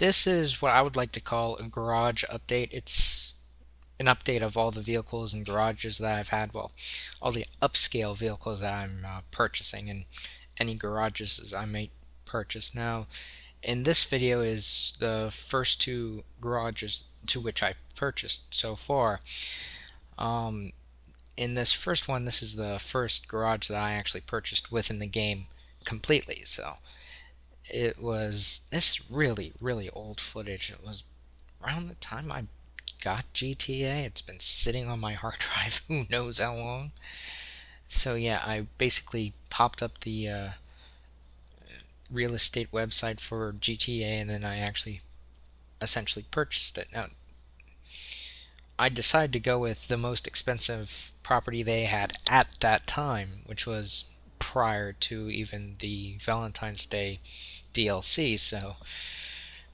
this is what I would like to call a garage update. It's an update of all the vehicles and garages that I've had. Well, all the upscale vehicles that I'm purchasing and any garages I may purchase. Now, in this video is the first two garages to which I purchased so far. Um, in this first one, this is the first garage that I actually purchased within the game completely. So this really, really old footage. It was around the time I got GTA. It's been sitting on my hard drive who knows how long. So yeah, I basically popped up the real estate website for GTA and then I actually essentially purchased it. Now, I decided to go with the most expensive property they had at that time, which was prior to even the Valentine's Day DLC. So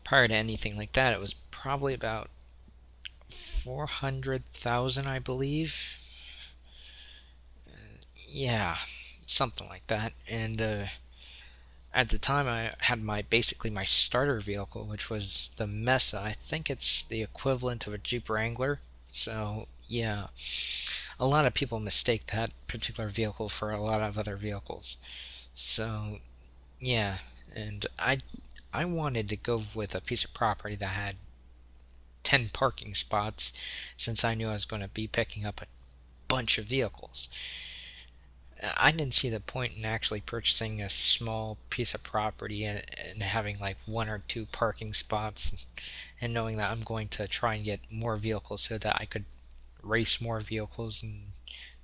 prior to anything like that, it was probably about 400,000, I believe. Yeah, something like that. And at the time, I had my starter vehicle, which was the Mesa. I think it's the equivalent of a Jeep Wrangler. So yeah, a lot of people mistake that particular vehicle for a lot of other vehicles. So yeah, and I wanted to go with a piece of property that had 10 parking spots since I knew I was going to be picking up a bunch of vehicles. I didn't see the point in actually purchasing a small piece of property and having like one or two parking spots and knowing that I'm going to try and get more vehicles so that I could race more vehicles and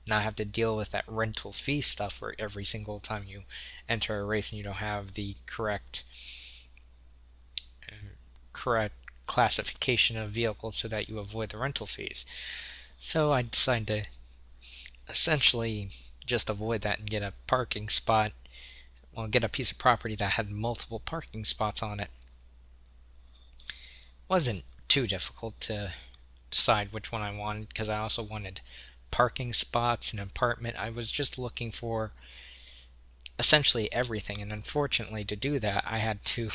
not have to deal with that rental fee stuff for every single time you enter a race and you don't have the correct classification of vehicles so that you avoid the rental fees. So I decided to essentially just avoid that and get a parking spot. Well, get a piece of property that had multiple parking spots on it. Wasn't too difficult to decide which one I wanted because I also wanted parking spots, an apartment. I was just looking for essentially everything, and unfortunately, to do that, I had to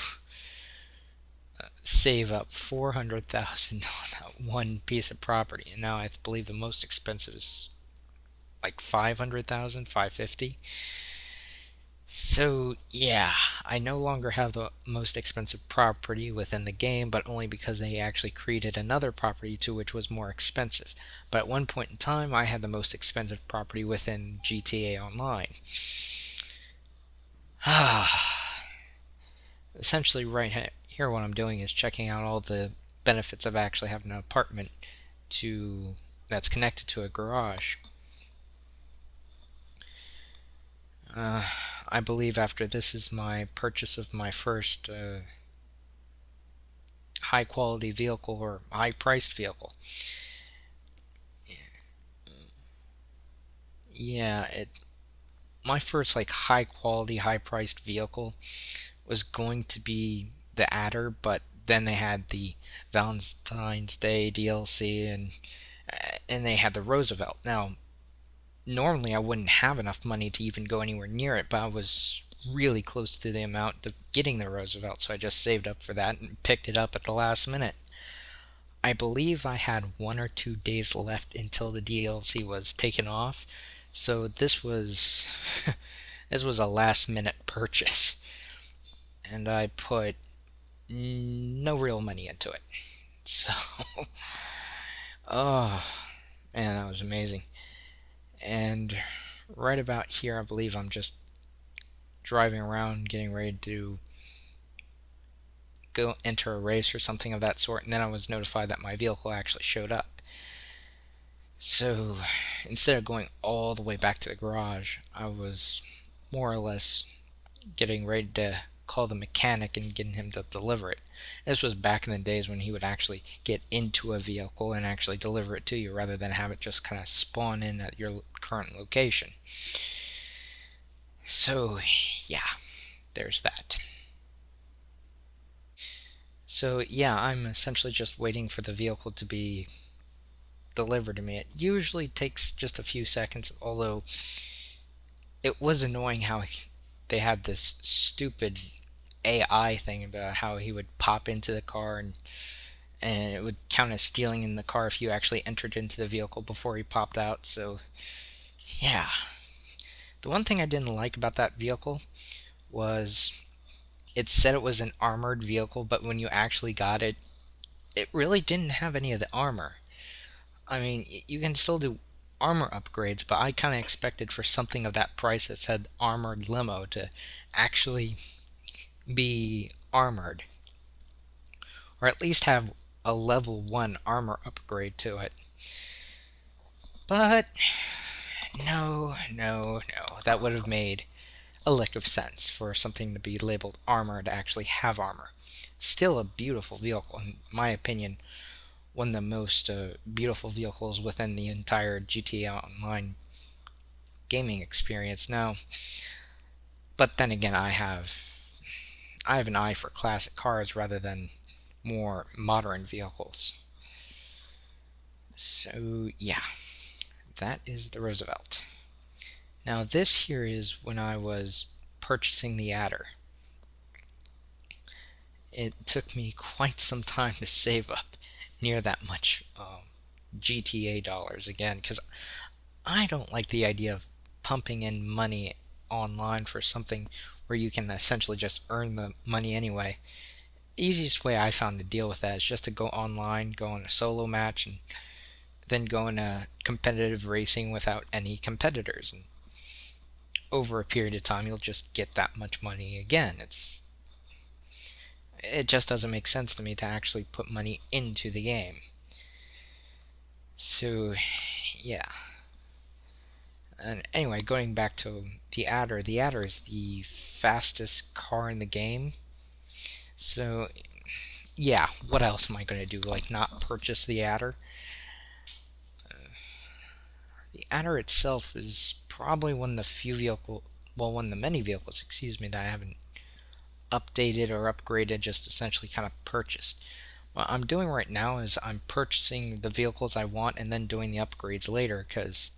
save up 400,000 on that one piece of property, and now I believe the most expensive is like 500,000, 550. So yeah, I no longer have the most expensive property within the game, but only because they actually created another property to which was more expensive. But at one point in time, I had the most expensive property within GTA Online. Essentially, right here, what I'm doing is checking out all the benefits of actually having an apartment to that's connected to a garage. I believe after this is my purchase of my first high quality vehicle or high priced vehicle. Yeah, my first like high quality, high priced vehicle was going to be the Adder, but then they had the Valentine's Day DLC and they had the Roosevelt. Now, normally I wouldn't have enough money to even go anywhere near it, but I was really close to the amount of getting the Roosevelt, so I just saved up for that and picked it up at the last minute. I believe I had 1 or 2 days left until the DLC was taken off, so this was this was a last minute purchase, and I put no real money into it. So, oh man, that was amazing. And right about here, I believe I'm just driving around, getting ready to go enter a race or something of that sort, and then I was notified that my vehicle actually showed up. So instead of going all the way back to the garage, I was more or less getting ready to call the mechanic and getting him to deliver it. This was back in the days when he would actually get into a vehicle and actually deliver it to you rather than have it just kind of spawn in at your current location. So, yeah, there's that. So, yeah, I'm essentially just waiting for the vehicle to be delivered to me. It usually takes just a few seconds, although it was annoying how they had this stupid AI thing about how he would pop into the car and it would count as stealing in the car if you actually entered into the vehicle before he popped out. So, yeah. The one thing I didn't like about that vehicle was it said it was an armored vehicle, but when you actually got it, it really didn't have any of the armor. I mean, you can still do armor upgrades, but I kind of expected for something of that price that said armored limo to actually be armored, or at least have a level 1 armor upgrade to it. But no, no, no. That would have made a lick of sense for something to be labeled armor to actually have armor. Still a beautiful vehicle, in my opinion, one of the most beautiful vehicles within the entire GTA Online gaming experience. Now, but then again, I have an eye for classic cars rather than more modern vehicles. So yeah, that is the Roosevelt. Now this here is when I was purchasing the Adder. It took me quite some time to save up near that much GTA dollars again, because I don't like the idea of pumping in money online for something where you can essentially just earn the money anyway. Easiest way I found to deal with that is just to go online, go in a solo match, and then go in a competitive racing without any competitors. And over a period of time, you'll just get that much money again. It just doesn't make sense to me to actually put money into the game. So, yeah. And anyway, going back to the Adder is the fastest car in the game. So, yeah, what else am I going to do? Like, not purchase the Adder? The Adder itself is probably one of the many vehicles, excuse me, that I haven't updated or upgraded, just essentially kind of purchased. What I'm doing right now is I'm purchasing the vehicles I want and then doing the upgrades later because,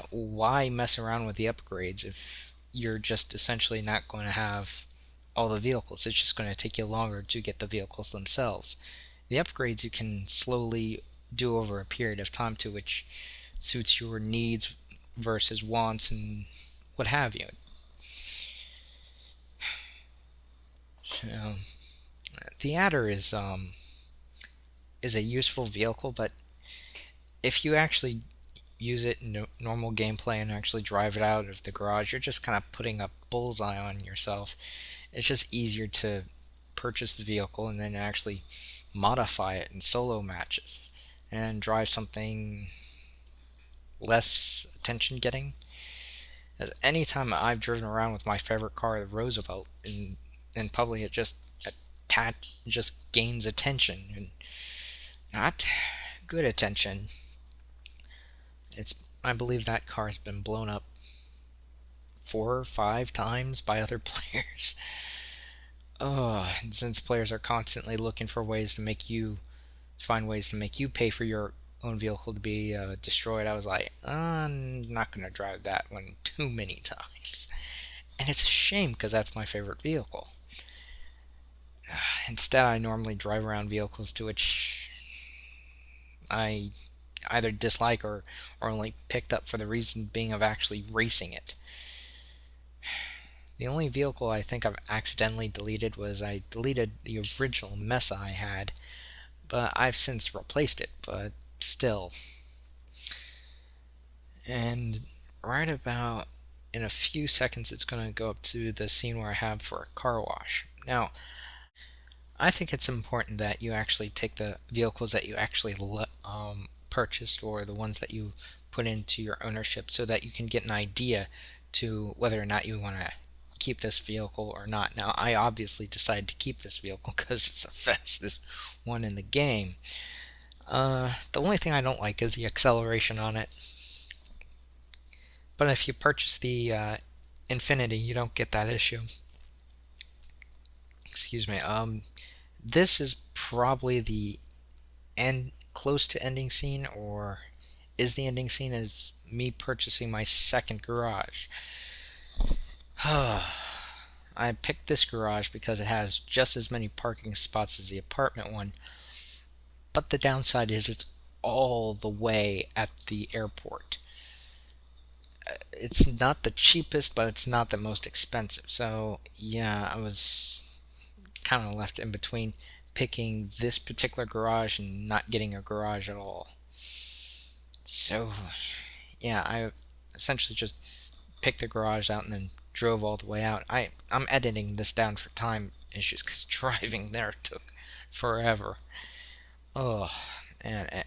why mess around with the upgrades if you're just essentially not going to have all the vehicles? It's just going to take you longer to get the vehicles themselves. The upgrades you can slowly do over a period of time to which suits your needs versus wants and what have you. So, the Adder is a useful vehicle, but if you actually use it in normal gameplay and actually drive it out of the garage, you're just kind of putting a bullseye on yourself. It's just easier to purchase the vehicle and then actually modify it in solo matches and drive something less attention getting. As anytime I've driven around with my favorite car, the Roosevelt, in public, it just gains attention and not good attention. I believe that car has been blown up 4 or 5 times by other players. Oh, and since players are constantly looking for ways to make you find ways to make you pay for your own vehicle to be destroyed, I was like, I'm not gonna drive that one too many times. And it's a shame because that's my favorite vehicle. Instead, I normally drive around vehicles to which I either dislike or only picked up for the reason being of actually racing it. The only vehicle I think I've accidentally deleted was I deleted the original Mesa I had, but I've since replaced it, but still. And right about in a few seconds, it's going to go up to the scene where I have for a car wash. Now, I think it's important that you actually take the vehicles that you actually purchased or the ones that you put into your ownership so that you can get an idea to whether or not you want to keep this vehicle or not. Now, I obviously decided to keep this vehicle because it's the fastest one in the game. The only thing I don't like is the acceleration on it. But if you purchase the Infinity, you don't get that issue. Excuse me. This is probably the end, close to ending scene, or is the ending scene is me purchasing my second garage. I picked this garage because it has just as many parking spots as the apartment one, but the downside is it's all the way at the airport. It's not the cheapest, but it's not the most expensive. So, yeah, I was kind of left in between picking this particular garage and not getting a garage at all. So, yeah, I essentially just picked the garage out and then drove all the way out. I'm editing this down for time issues because driving there took forever. Oh, and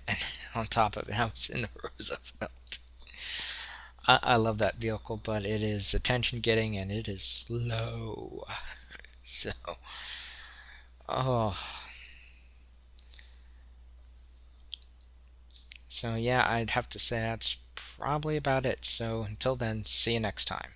on top of it, I was in the Roosevelt. I love that vehicle, but it is attention getting and it is slow. So, oh, so yeah, I'd have to say that's probably about it. So until then, see you next time.